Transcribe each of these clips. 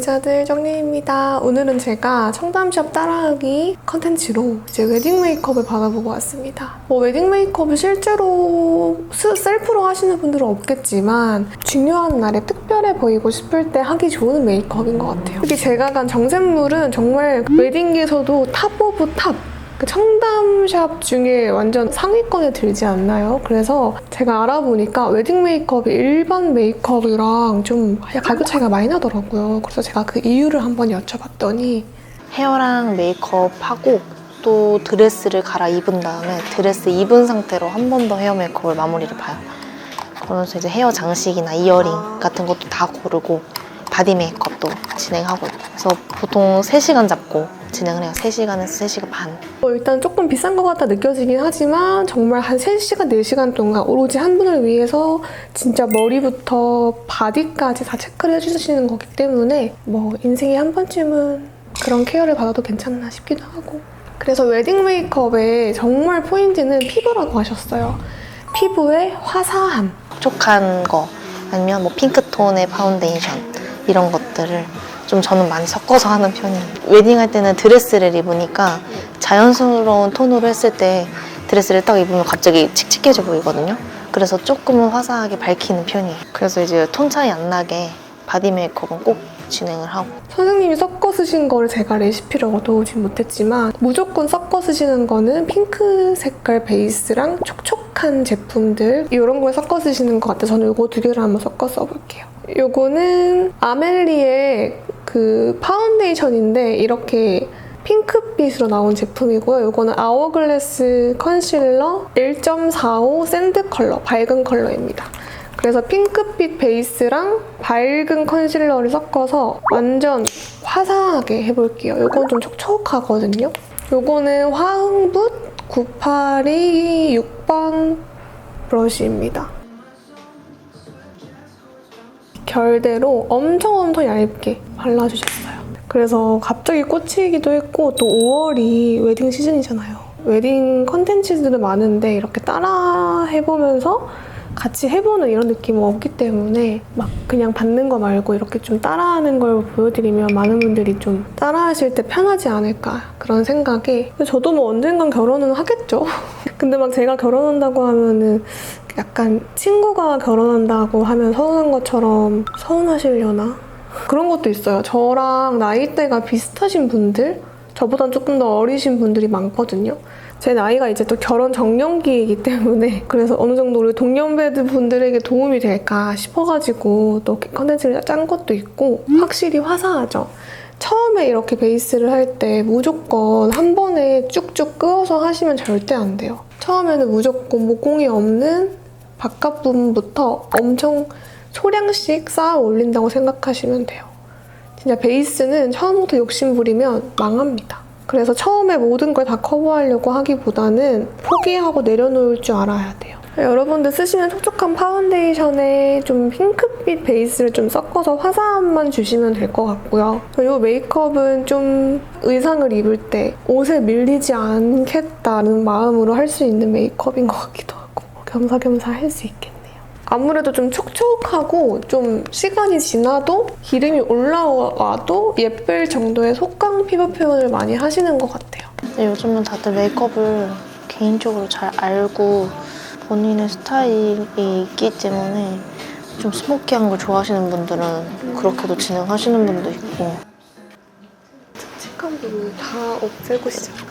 예의자들 정리입니다. 오늘은 제가 청담샵 따라하기 컨텐츠로 이제 웨딩 메이크업을 받아보고 왔습니다. 웨딩 메이크업을 실제로 셀프로 하시는 분들은 없겠지만 중요한 날에 특별해 보이고 싶을 때 하기 좋은 메이크업인 것 같아요. 특히 제가 간 정샘물은 정말 웨딩기에서도 탑 오브 탑! 청담샵 중에 완전 상위권에 들지 않나요? 그래서 제가 알아보니까 웨딩 메이크업이 일반 메이크업이랑 좀 가격 차이가 많이 나더라고요. 그래서 제가 그 이유를 한번 여쭤봤더니 헤어랑 메이크업 하고 또 드레스를 갈아입은 다음에 드레스 입은 상태로 한 번 더 헤어 메이크업을 마무리를 봐요. 그러면서 이제 헤어 장식이나 이어링 같은 것도 다 고르고 바디 메이크업도 진행하고 있고, 그래서 보통 3시간 잡고 진행을 해요. 3시간에서 3시간 반. 일단 조금 비싼 것 같다 느껴지긴 하지만 정말 한 3시간, 4시간 동안 오로지 한 분을 위해서 진짜 머리부터 바디까지 다 체크를 해주시는 거기 때문에 인생에 한 번쯤은 그런 케어를 받아도 괜찮나 싶기도 하고. 그래서 웨딩 메이크업의 정말 포인트는 피부라고 하셨어요. 피부의 화사함. 촉촉한 거 아니면 핑크톤의 파운데이션 이런 것들을 좀 저는 많이 섞어서 하는 편이에요. 웨딩할 때는 드레스를 입으니까 자연스러운 톤으로 했을 때 드레스를 딱 입으면 갑자기 칙칙해져 보이거든요. 그래서 조금은 화사하게 밝히는 편이에요. 그래서 이제 톤 차이 안 나게 바디 메이크업은 꼭 진행을 하고. 선생님이 섞어 쓰신 거를 제가 레시피를 얻어오진 못했지만 무조건 섞어 쓰시는 거는 핑크 색깔 베이스랑 촉촉한 제품들 이런 걸 섞어 쓰시는 것 같아요. 저는 이거 두 개를 한번 섞어 써볼게요. 이거는 아멜리의 그 파운데이션인데 이렇게 핑크빛으로 나온 제품이고요. 이거는 아워글래스 컨실러 1.45 샌드 컬러, 밝은 컬러입니다. 그래서 핑크빛 베이스랑 밝은 컨실러를 섞어서 완전 화사하게 해볼게요. 이건 좀 촉촉하거든요. 이거는 화흥붓 982 6번 브러쉬입니다. 결대로 엄청 얇게 발라주셨어요. 그래서 갑자기 꽂히기도 했고 또 5월이 웨딩 시즌이잖아요. 웨딩 컨텐츠들은 많은데 이렇게 따라 해보면서 같이 해보는 이런 느낌은 없기 때문에 막 그냥 받는 거 말고 이렇게 좀 따라하는 걸 보여드리면 많은 분들이 좀 따라하실 때 편하지 않을까 그런 생각에 저도 언젠간 결혼은 하겠죠. 근데 막 제가 결혼한다고 하면은 약간 친구가 결혼한다고 하면 서운한 것처럼 서운하시려나? 그런 것도 있어요. 저랑 나이대가 비슷하신 분들, 저보단 조금 더 어리신 분들이 많거든요. 제 나이가 이제 또 결혼 정년기이기 때문에 그래서 어느 정도 우리 동년배들 분들에게 도움이 될까 싶어가지고 또 컨텐츠를 짠 것도 있고 확실히 화사하죠. 처음에 이렇게 베이스를 할 때 무조건 한 번에 쭉쭉 끄어서 하시면 절대 안 돼요. 처음에는 무조건 모공이 없는 바깥 부분부터 엄청 소량씩 쌓아 올린다고 생각하시면 돼요. 진짜 베이스는 처음부터 욕심 부리면 망합니다. 그래서 처음에 모든 걸 다 커버하려고 하기보다는 포기하고 내려놓을 줄 알아야 돼요. 여러분들 쓰시면 촉촉한 파운데이션에 좀 핑크빛 베이스를 좀 섞어서 화사함만 주시면 될 것 같고요. 이 메이크업은 좀 의상을 입을 때 옷에 밀리지 않겠다는 마음으로 할 수 있는 메이크업인 것 같기도 하고 겸사겸사 할 수 있겠네요. 아무래도 좀 촉촉하고 좀 시간이 지나도 기름이 올라와도 예쁠 정도의 속광 피부 표현을 많이 하시는 것 같아요. 요즘은 다들 메이크업을 개인적으로 잘 알고 본인의 스타일이 있기 때문에 좀 스모키한 걸 좋아하시는 분들은 그렇게도 진행하시는 분도 있고. 칙칙한 부분 다 없애고 시작해요.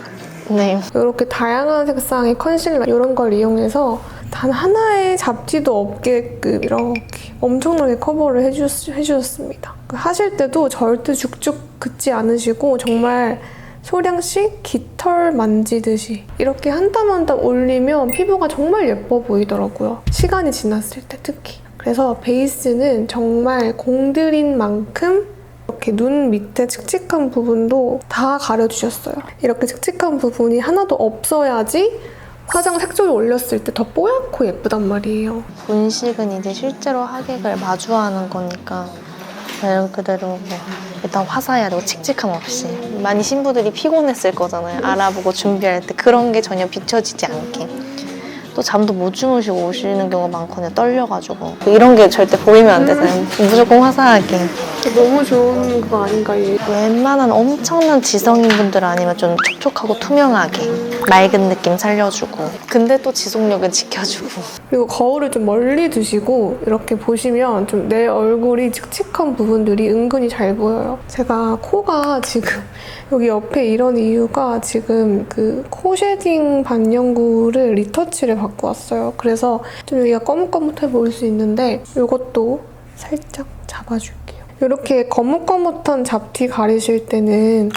네. 이렇게 다양한 색상의 컨실러 이런 걸 이용해서 단 하나의 잡티도 없게끔 이렇게 엄청나게 커버를 해주셨습니다. 하실 때도 절대 죽죽 긋지 않으시고 정말 소량씩 깃털 만지듯이 이렇게 한 땀 한 땀 올리면 피부가 정말 예뻐 보이더라고요. 시간이 지났을 때 특히. 그래서 베이스는 정말 공들인 만큼 이렇게 눈 밑에 칙칙한 부분도 다 가려주셨어요. 이렇게 칙칙한 부분이 하나도 없어야지 화장 색조를 올렸을 때 더 뽀얗고 예쁘단 말이에요. 본식은 이제 실제로 하객을 마주하는 거니까 말 그대로 일단 화사해야 되고 칙칙함 없이. 많이 신부들이 피곤했을 거잖아요. 알아보고 준비할 때 그런 게 전혀 비춰지지 않게 또 잠도 못 주무시고 오시는 경우가 많거든요. 떨려가지고. 이런 게 절대 보이면 안 되잖아요. 무조건 화사하게. 너무 좋은 거 아닌가, 얘. 웬만한 엄청난 지성인분들 아니면 좀 촉촉하고 투명하게 맑은 느낌 살려주고 근데 또 지속력은 지켜주고 그리고 거울을 좀 멀리 두시고 이렇게 보시면 좀 내 얼굴이 칙칙한 부분들이 은근히 잘 보여요. 제가 코가 지금 여기 옆에 이런 이유가 지금 그 코 쉐딩 반영구를 리터치를 받고 왔어요. 그래서 좀 여기가 거뭇거뭇해 보일 수 있는데 이것도 살짝 잡아줄게요. 이렇게 거뭇거뭇한 잡티 가리실 때는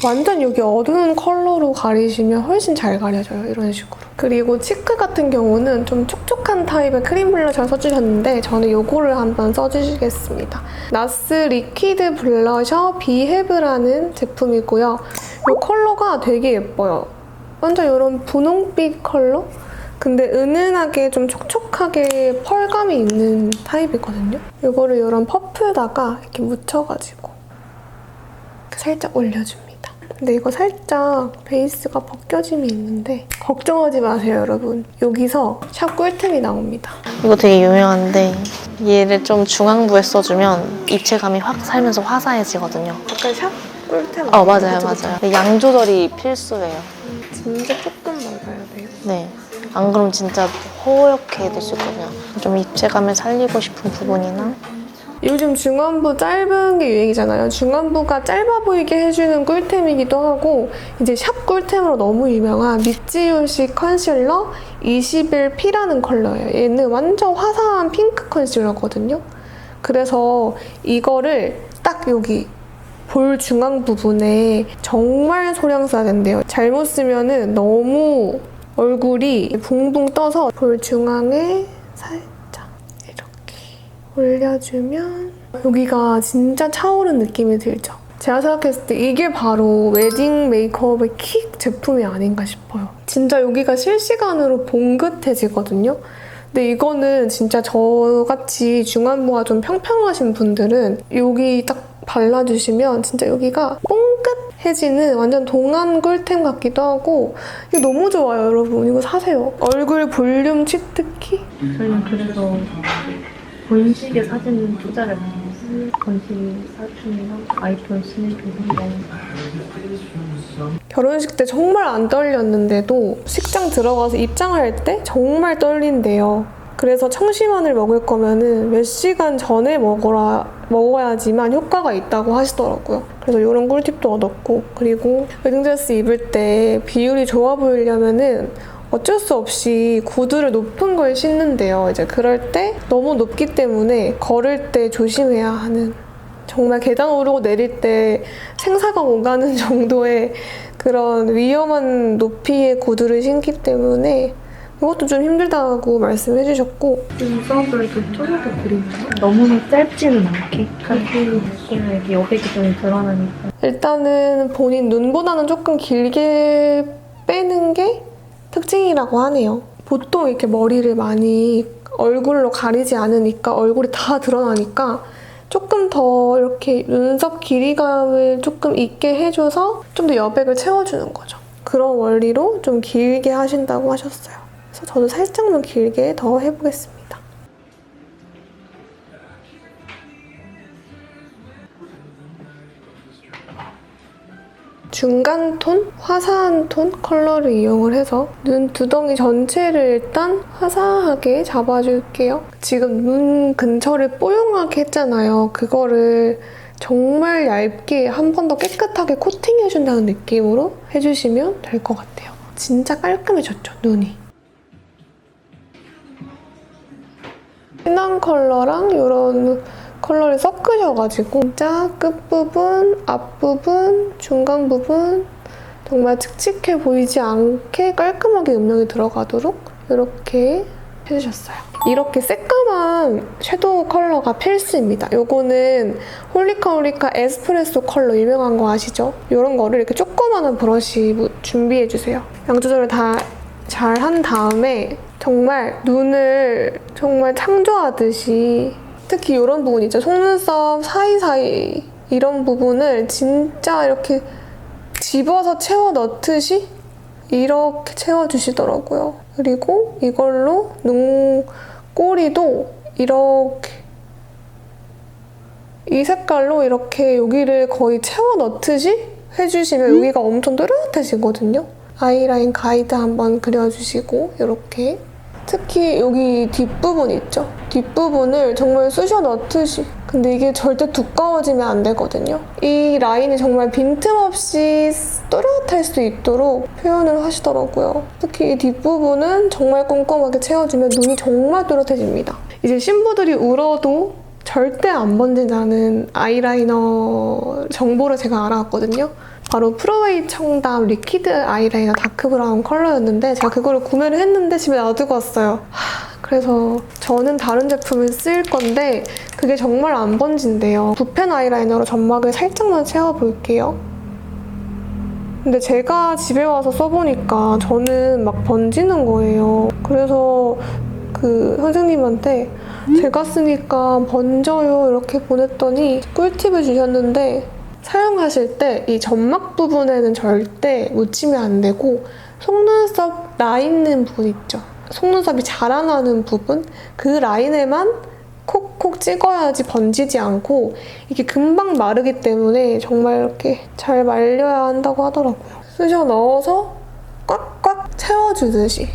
완전 여기 어두운 컬러로 가리시면 훨씬 잘 가려져요. 이런 식으로. 그리고 치크 같은 경우는 좀 촉촉한 타입의 크림 블러셔를 써주셨는데 저는 이거를 한번 써주시겠습니다. 나스 리퀴드 블러셔 비헤브라는 제품이고요. 이 컬러가 되게 예뻐요. 완전 이런 분홍빛 컬러? 근데 은은하게 좀 촉촉하게 펄감이 있는 타입이거든요. 이거를 이런 퍼프에다가 이렇게 묻혀가지고 살짝 올려줍니다. 근데 이거 살짝 베이스가 벗겨짐이 있는데 걱정하지 마세요, 여러분. 여기서 샵 꿀템이 나옵니다. 이거 되게 유명한데 얘를 좀 중앙부에 써주면 입체감이 확 살면서 화사해지거든요. 약간 샵 꿀템. 맞아요. 근데 양 조절이 필수예요. 진짜 조금 발라야 돼요. 네. 안 그러면 진짜 허옇게 될 수 있거든요. 좀 입체감을 살리고 싶은 부분이나 요즘 중안부 짧은 게 유행이잖아요. 중안부가 짧아 보이게 해주는 꿀템이기도 하고 이제 샵 꿀템으로 너무 유명한 미찌유식 컨실러 21P라는 컬러예요. 얘는 완전 화사한 핑크 컨실러거든요. 그래서 이거를 딱 여기 볼 중앙 부분에 정말 소량 써야 된대요. 잘못 쓰면은 너무 얼굴이 붕붕 떠서 볼 중앙에 살짝 이렇게 올려주면 여기가 진짜 차오른 느낌이 들죠? 제가 생각했을 때 이게 바로 웨딩 메이크업의 킥 제품이 아닌가 싶어요. 진짜 여기가 실시간으로 봉긋해지거든요. 근데 이거는 진짜 저같이 중안부가 좀 평평하신 분들은 여기 딱 발라주시면 진짜 여기가 뽕긋해지는 완전 동안 꿀템 같기도 하고 이거 너무 좋아요, 여러분. 이거 사세요. 얼굴 볼륨 치트키? 저희는 그래서 본식의 사진 투자를 많이 했어요. 본식 사진이랑 아이폰 스냅이 상당히 결혼식 때 정말 안 떨렸는데도 식장 들어가서 입장할 때 정말 떨린대요. 그래서 청심환을 먹을 거면은 몇 시간 전에 먹어야지만 효과가 있다고 하시더라고요. 그래서 이런 꿀팁도 얻었고, 그리고 웨딩드레스 입을 때 비율이 좋아 보이려면은 어쩔 수 없이 구두를 높은 걸 신는데요. 이제 그럴 때 너무 높기 때문에 걸을 때 조심해야 하는, 정말 계단 오르고 내릴 때 생사가 오가는 정도의 그런 위험한 높이의 구두를 신기 때문에 이것도 좀 힘들다고 말씀해 주셨고, 눈썹을 쪼개서 그리나요? 너무 짧지는 않게 그렇게 느낌을 이렇게 여백이 좀 드러나니까 일단은 본인 눈보다는 조금 길게 빼는 게 특징이라고 하네요. 보통 이렇게 머리를 많이 얼굴로 가리지 않으니까 얼굴이 다 드러나니까 조금 더 이렇게 눈썹 길이감을 조금 있게 해줘서 좀 더 여백을 채워주는 거죠. 그런 원리로 좀 길게 하신다고 하셨어요. 그래서 저도 살짝만 길게 더 해보겠습니다. 중간 톤? 화사한 톤 컬러를 이용을 해서 눈 두덩이 전체를 일단 화사하게 잡아줄게요. 지금 눈 근처를 뽀용하게 했잖아요. 그거를 정말 얇게 한 번 더 깨끗하게 코팅해준다는 느낌으로 해주시면 될 것 같아요. 진짜 깔끔해졌죠, 눈이. 진한 컬러랑 이런 컬러를 섞으셔가지고 진짜 끝부분, 앞부분, 중간 부분 정말 칙칙해 보이지 않게 깔끔하게 음영이 들어가도록 이렇게 해주셨어요. 이렇게 새까만 섀도우 컬러가 필수입니다. 이거는 홀리카 에스프레소 컬러 유명한 거 아시죠? 이런 거를 이렇게 조그마한 브러쉬 준비해주세요. 양 조절을 다 잘 한 다음에 정말 눈을 정말 창조하듯이, 특히 이런 부분 있죠. 속눈썹 사이사이 이런 부분을 진짜 이렇게 집어서 채워 넣듯이 이렇게 채워주시더라고요. 그리고 이걸로 눈꼬리도 이렇게 이 색깔로 이렇게 여기를 거의 채워 넣듯이 해주시면 여기가 엄청 또렷해지거든요. 아이라인 가이드 한번 그려주시고 이렇게 특히 여기 뒷부분 있죠? 뒷부분을 정말 쑤셔 넣듯이 근데 이게 절대 두꺼워지면 안 되거든요. 이 라인이 정말 빈틈없이 또렷할 수 있도록 표현을 하시더라고요. 특히 이 뒷부분은 정말 꼼꼼하게 채워주면 눈이 정말 또렷해집니다. 이제 신부들이 울어도 절대 안 번진다는 아이라이너 정보를 제가 알아왔거든요. 바로 프로웨이 청담 리퀴드 아이라이너 다크 브라운 컬러였는데 제가 그거를 구매를 했는데 집에 놔두고 왔어요. 그래서 저는 다른 제품을 쓸 건데 그게 정말 안 번진대요. 붓펜 아이라이너로 점막을 살짝만 채워볼게요. 근데 제가 집에 와서 써보니까 저는 막 번지는 거예요. 그래서 그 선생님한테 제가 쓰니까 번져요 이렇게 보냈더니 꿀팁을 주셨는데 사용하실 때 이 점막 부분에는 절대 묻히면 안 되고 속눈썹 나 있는 부분 있죠? 속눈썹이 자라나는 부분? 그 라인에만 콕콕 찍어야지 번지지 않고 이게 금방 마르기 때문에 정말 이렇게 잘 말려야 한다고 하더라고요. 쑤셔 넣어서 꽉꽉 채워주듯이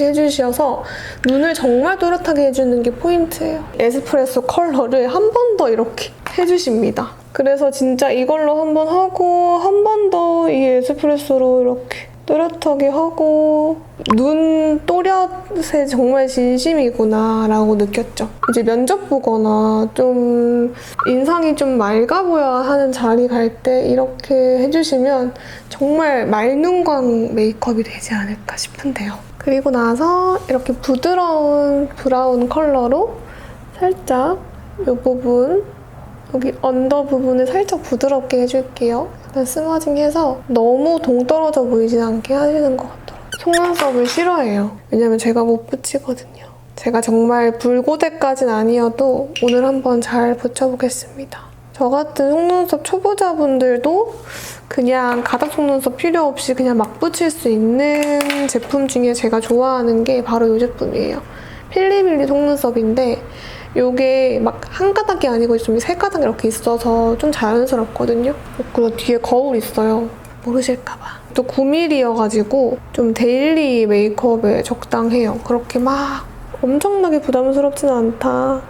해주셔서 눈을 정말 또렷하게 해주는 게 포인트예요. 에스프레소 컬러를 한 번 더 이렇게 해주십니다. 그래서 진짜 이걸로 한 번 하고 한 번 더 이 에스프레소로 이렇게 또렷하게 하고 눈 또렷에 정말 진심이구나 라고 느꼈죠. 이제 면접 보거나 좀 인상이 좀 맑아 보여야 하는 자리 갈 때 이렇게 해주시면 정말 말눈광 메이크업이 되지 않을까 싶은데요. 그리고 나서 이렇게 부드러운 브라운 컬러로 살짝 이 부분 여기 언더 부분을 살짝 부드럽게 해줄게요. 약간 스머징해서 너무 동떨어져 보이진 않게 하시는 것 같더라고요. 속눈썹을 싫어해요. 왜냐면 제가 못 붙이거든요. 제가 정말 불고데까진 아니어도 오늘 한번 잘 붙여보겠습니다. 저 같은 속눈썹 초보자분들도 그냥 가닥 속눈썹 필요 없이 그냥 막 붙일 수 있는 제품 중에 제가 좋아하는 게 바로 이 제품이에요. 필리밀리 속눈썹인데 이게 막 한 가닥이 아니고 좀 세 가닥 이렇게 있어서 좀 자연스럽거든요. 그리고 뒤에 거울 있어요. 모르실까봐. 또 9mm여가지고 좀 데일리 메이크업에 적당해요. 그렇게 막 엄청나게 부담스럽진 않다.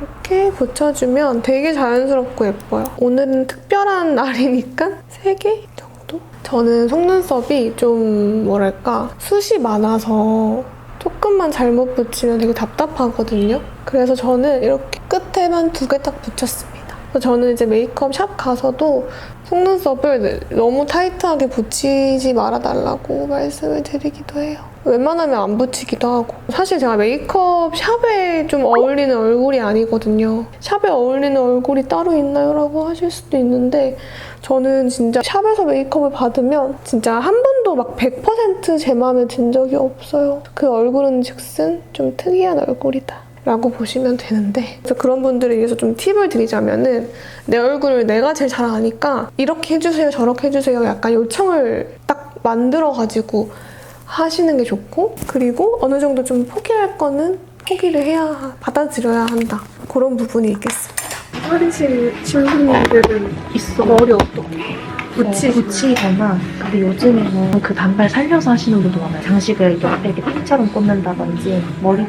이렇게 붙여주면 되게 자연스럽고 예뻐요. 오늘은 특별한 날이니까 3개 정도? 저는 속눈썹이 좀 뭐랄까 숱이 많아서 조금만 잘못 붙이면 되게 답답하거든요. 그래서 저는 이렇게 끝에만 2개 딱 붙였습니다. 저는 이제 메이크업 샵 가서도 속눈썹을 너무 타이트하게 붙이지 말아달라고 말씀을 드리기도 해요. 웬만하면 안 붙이기도 하고. 사실 제가 메이크업 샵에 좀 어울리는 얼굴이 아니거든요. 샵에 어울리는 얼굴이 따로 있나요? 라고 하실 수도 있는데 저는 진짜 샵에서 메이크업을 받으면 진짜 한 번도 막 100% 제 마음에 든 적이 없어요. 그 얼굴은 즉슨 좀 특이한 얼굴이다 라고 보시면 되는데 그래서 그런 분들을 위해서 좀 팁을 드리자면은 내 얼굴을 내가 제일 잘 아니까 이렇게 해주세요 저렇게 해주세요 약간 요청을 딱 만들어가지고 하시는 게 좋고 그리고 어느 정도 좀 포기할 거는 포기를 해야 받아들여야 한다 그런 부분이 있겠습니다. 화리실 신부님들은 있어. 머리 어떻게? 붙이거나 근데 요즘에는 그 단발 살려서 하시는 분도 많아요. 장식을 옆에 이렇게 핀처럼 꽂는다든지 머리띠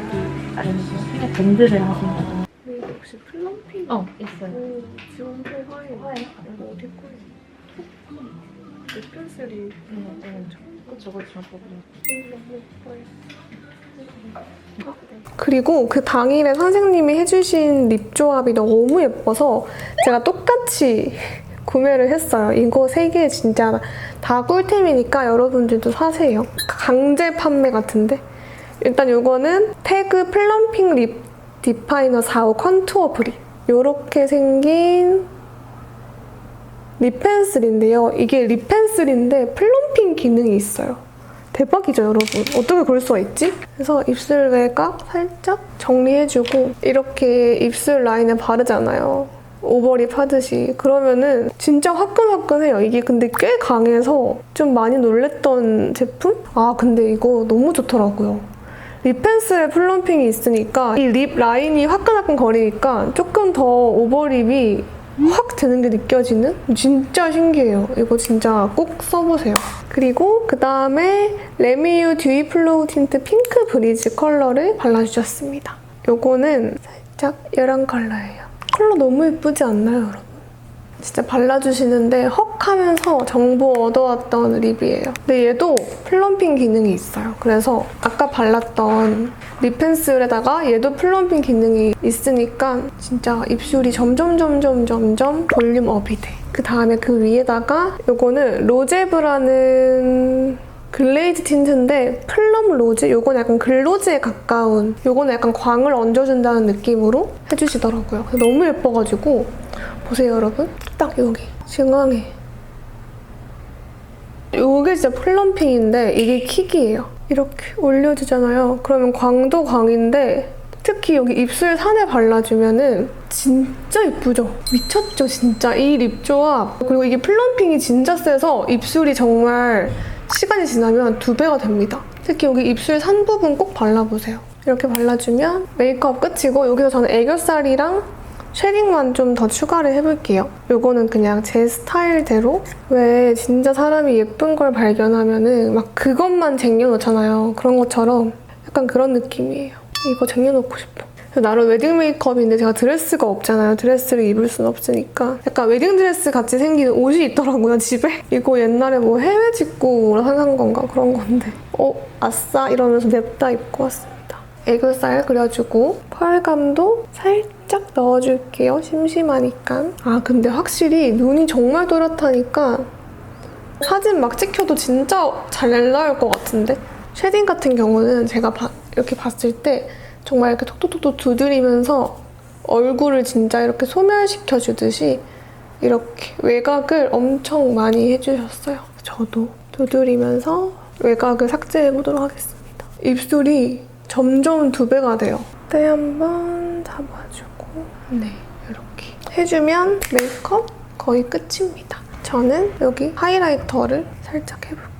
아니면 그냥 밴드를 하신다든지. 근데 혹시 플럼핑? 있어요. 지원표 화해 이거 어디 거예요? 펜슬이 그쵸. 그리고 그 당일에 선생님이 해주신 립 조합이 너무 예뻐서 제가 똑같이 구매를 했어요. 이거 3개 진짜 다 꿀템이니까 여러분들도 사세요. 강제 판매 같은데? 일단 이거는 태그 플럼핑 립 디파이너 4호 컨투어 브릭 이렇게 생긴 립펜슬인데요. 이게 립펜슬인데 플럼핑 기능이 있어요. 대박이죠, 여러분. 어떻게 그럴 수가 있지? 그래서 입술 외곽 살짝 정리해주고 이렇게 입술 라인에 바르잖아요. 오버립 하듯이. 그러면은 진짜 화끈화끈해요. 이게 근데 꽤 강해서 좀 많이 놀랬던 제품? 아 근데 이거 너무 좋더라고요. 립 펜슬에 플럼핑이 있으니까 이 립 라인이 화끈화끈 거리니까 조금 더 오버립이 확 되는 게 느껴지는? 진짜 신기해요. 이거 진짜 꼭 써보세요. 그리고 그 다음에 레미유 듀이 플로우 틴트 핑크 브리즈 컬러를 발라주셨습니다. 요거는 살짝 이런 컬러예요. 컬러 너무 예쁘지 않나요, 여러분? 진짜 발라주시는데 헉 하면서 정보 얻어왔던 립이에요. 근데 얘도 플럼핑 기능이 있어요. 그래서 아까 발랐던 립 펜슬에다가 얘도 플럼핑 기능이 있으니까 진짜 입술이 점점 볼륨 업이 돼. 그 다음에 그 위에다가 요거는 로제브라는 글레이즈 틴트인데 플럼 로즈? 요건 약간 글로즈에 가까운, 요거는 약간 광을 얹어준다는 느낌으로 해주시더라고요. 너무 예뻐가지고 보세요 여러분. 딱 여기 중앙에 요게 진짜 플럼핑인데 이게 킥이에요. 이렇게 올려주잖아요. 그러면 광도 광인데 특히 여기 입술 산에 발라주면은 진짜 예쁘죠? 미쳤죠 진짜 이 립 조합. 그리고 이게 플럼핑이 진짜 세서 입술이 정말 시간이 지나면 2배가 됩니다. 특히 여기 입술 산 부분 꼭 발라보세요. 이렇게 발라주면 메이크업 끝이고 여기서 저는 애교살이랑 쉐딩만 좀 더 추가를 해볼게요. 요거는 그냥 제 스타일대로. 왜 진짜 사람이 예쁜 걸 발견하면은 막 그것만 쟁여놓잖아요. 그런 것처럼 약간 그런 느낌이에요. 이거 쟁여놓고 싶어. 나름 웨딩 메이크업인데 제가 드레스가 없잖아요. 드레스를 입을 순 없으니까 약간 웨딩 드레스 같이 생긴 옷이 있더라고요, 집에. 이거 옛날에 뭐 해외 직구로 산 건가 그런 건데 아싸 이러면서 냅다 입고 왔습니다. 애교살 그려주고 펄감도 살짝 넣어줄게요. 심심하니까. 아 근데 확실히 눈이 정말 또렷하니까 사진 막 찍혀도 진짜 잘 나올 것 같은데? 쉐딩 같은 경우는 제가 이렇게 봤을 때 정말 이렇게 톡톡톡 두드리면서 얼굴을 진짜 이렇게 소멸시켜주듯이 이렇게 외곽을 엄청 많이 해주셨어요. 저도 두드리면서 외곽을 삭제해보도록 하겠습니다. 입술이 점점 2배가 돼요. 때 한번 잡아주고 네 이렇게 해주면 메이크업 거의 끝입니다. 저는 여기 하이라이터를 살짝 해볼게요.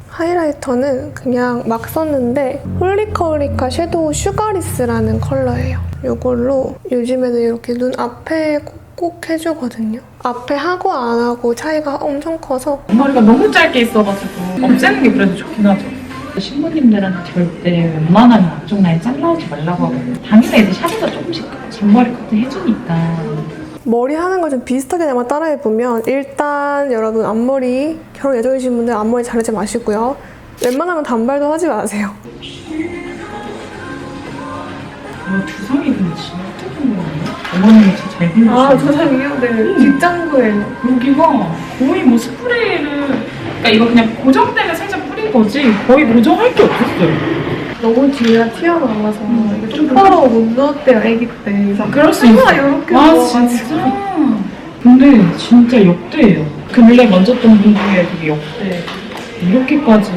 하이라이터는 그냥 막 썼는데 홀리커리카 섀도우 슈가리스라는 컬러예요. 이걸로 요즘에는 이렇게 눈 앞에 꼭 해주거든요. 앞에 하고 안 하고 차이가 엄청 커서. 머리가 너무 짧게 있어가지고 없애는 게 그래도 좋긴 하죠. 신부님들한테 절대 웬만하면 앞쪽 라인 잘라오지 말라고 하거든요. 당연히 애들 샵에서 조금씩 잔머리 커트 해주니까. 머리 하는 걸 좀 비슷하게 한번 따라해보면 일단 여러분 앞머리 결혼 예정이신 분들 앞머리 자르지 마시고요. 웬만하면 단발도 하지 마세요. 두상이 근데 진짜 예쁜 거예요. 어머님이 진짜 잘 그리시네요. 두상이요? 네. 직장구예요. 여기가 거의 뭐 스프레이를 그러니까 이거 그냥 고정되면 살짝 뿌린 거지 거의 고정할 게 없었어요. 너무 뒤가 튀어나와서 좀 똑바로 못 넣었대요, 아기 때. 그럴 수 있어. 이렇게 아 진짜? 근데 진짜 역대예요. 근래 만졌던 분 중에 되게 역대. 이렇게까지.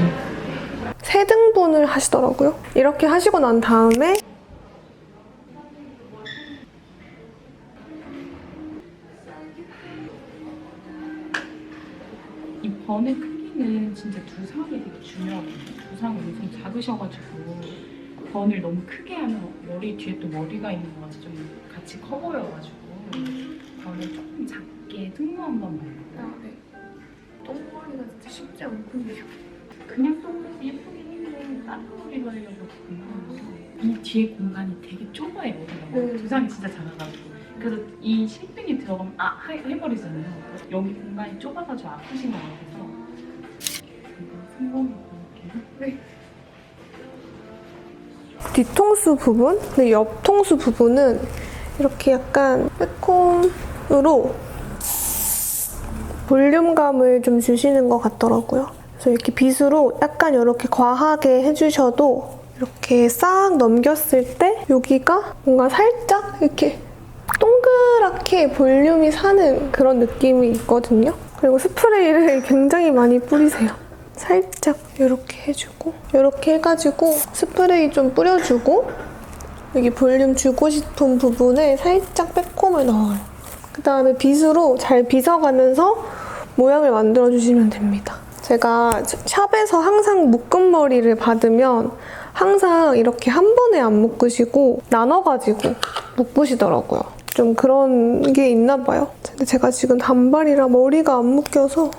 세 등분을 하시더라고요. 이렇게 하시고 난 다음에 이 번의 크기는 진짜 두상이 되게 중요하거든요. 두상이 엄청 작으셔가지고 번을 너무 크게 하면 머리 뒤에 또 머리가 있는 거라서 좀 같이 커 보여가지고 번을 조금 작게 등모 한번 넣어요. 네. 똥머리가 진짜 쉽지 않군요. 그냥 똥머리 예쁘긴 했는데 다른 머리로 하려고 이 뒤에 공간이 되게 좁아요. 머리가. 두상이 진짜 작아가지고 그래서 이 실핀이 들어가면 해버리잖아요. 여기 공간이 좁아가지고 아프신 것 같아서 이거 성공했고 이렇게. 뒤통수 부분, 근데 옆통수 부분은 이렇게 약간 빼꼼으로 볼륨감을 좀 주시는 것 같더라고요. 그래서 이렇게 빗으로 약간 이렇게 과하게 해주셔도 이렇게 싹 넘겼을 때 여기가 뭔가 살짝 이렇게 동그랗게 볼륨이 사는 그런 느낌이 있거든요. 그리고 스프레이를 굉장히 많이 뿌리세요. 살짝 이렇게 해주고 이렇게 해가지고 스프레이 좀 뿌려주고 여기 볼륨 주고 싶은 부분에 살짝 빼꼼을 넣어요. 그다음에 빗으로 잘 빗어가면서 모양을 만들어주시면 됩니다. 제가 샵에서 항상 묶은 머리를 받으면 항상 이렇게 한 번에 안 묶으시고 나눠가지고 묶으시더라고요. 좀 그런 게 있나 봐요. 근데 제가 지금 단발이라 머리가 안 묶여서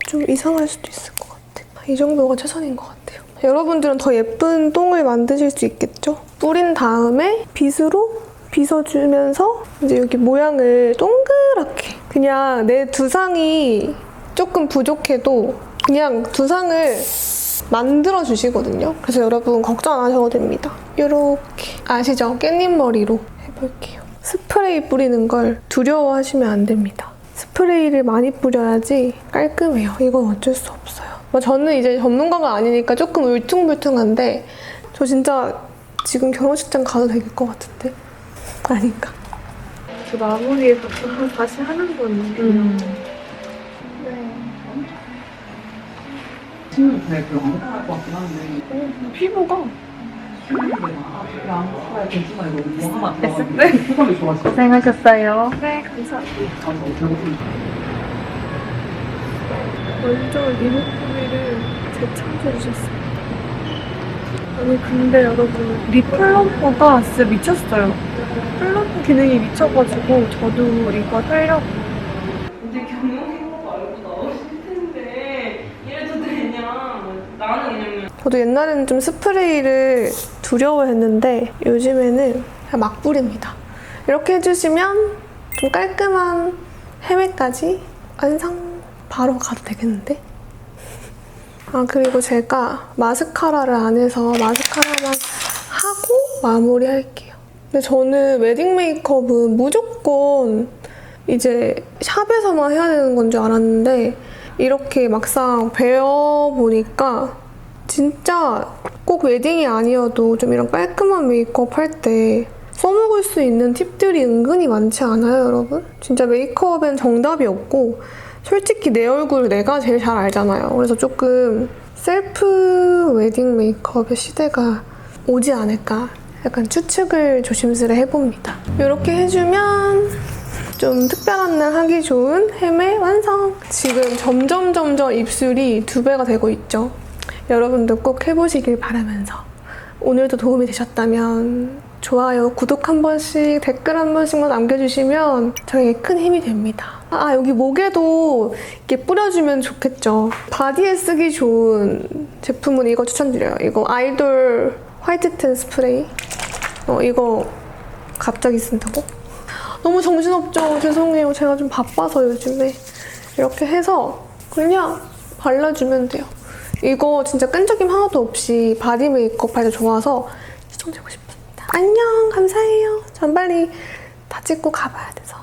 좀 이상할 수도 있을 것 같아요. 이 정도가 최선인 것 같아요. 여러분들은 더 예쁜 똥을 만드실 수 있겠죠? 뿌린 다음에 빗으로 빗어주면서 이제 여기 모양을 동그랗게 그냥 내 두상이 조금 부족해도 그냥 두상을 만들어 주시거든요. 그래서 여러분 걱정 안 하셔도 됩니다. 이렇게 아시죠? 깻잎 머리로 해볼게요. 스프레이 뿌리는 걸 두려워하시면 안 됩니다. 스프레이를 많이 뿌려야지 깔끔해요. 이건 어쩔 수 없어요. 저는 이제 전문가가 아니니까 조금 울퉁불퉁한데 저 진짜 지금 결혼식장 가도 될 것 같은데? 아닌가? 그 마무리에서 다시 하는 거는 친구는 잘 별로 안 못할 것 같긴 한데 피부가 안 못할 괜찮아 이거 뭐 하나 더 네. 소감이 좋았어. 고생하셨어요. 네, 감사합니다. 완전 리모코미를 재창조해주셨어요. 아니 근데 여러분 립 플럼퍼가 진짜 미쳤어요. 플럼퍼 기능이 미쳐가지고 저도 이거 살려고. 근데 경영신고 알고 나오실 텐데 이래도 되냐? 나는 왜냐면 저도 옛날에는 좀 스프레이를 두려워했는데 요즘에는 그냥 막 뿌립니다. 이렇게 해주시면 좀 깔끔한 헤매까지 완성. 바로 가도 되겠는데? 아 그리고 제가 마스카라를 안 해서 마스카라만 하고 마무리할게요. 근데 저는 웨딩 메이크업은 무조건 이제 샵에서만 해야 되는 건 줄 알았는데 이렇게 막상 배워보니까 진짜 꼭 웨딩이 아니어도 좀 이런 깔끔한 메이크업 할 때 써먹을 수 있는 팁들이 은근히 많지 않아요, 여러분? 진짜 메이크업엔 정답이 없고 솔직히 내 얼굴 내가 제일 잘 알잖아요. 그래서 조금 셀프 웨딩 메이크업의 시대가 오지 않을까 약간 추측을 조심스레 해봅니다. 이렇게 해주면 좀 특별한 날 하기 좋은 헤매 완성! 지금 점점 입술이 2배가 되고 있죠. 여러분도 꼭 해보시길 바라면서 오늘도 도움이 되셨다면 좋아요, 구독 한 번씩, 댓글 한 번씩만 남겨주시면 저에게 큰 힘이 됩니다. 아 여기 목에도 이렇게 뿌려주면 좋겠죠. 바디에 쓰기 좋은 제품은 이거 추천드려요. 이거 아이돌 화이트 틴 스프레이. 이거 갑자기 쓴다고? 너무 정신없죠? 죄송해요. 제가 좀 바빠서 요즘에. 이렇게 해서 그냥 발라주면 돼요. 이거 진짜 끈적임 하나도 없이 바디 메이크업 할 때 좋아서 추천드리고 싶습니다. 안녕, 감사해요. 전 빨리 다 찍고 가봐야 돼서.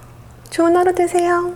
좋은 하루 되세요.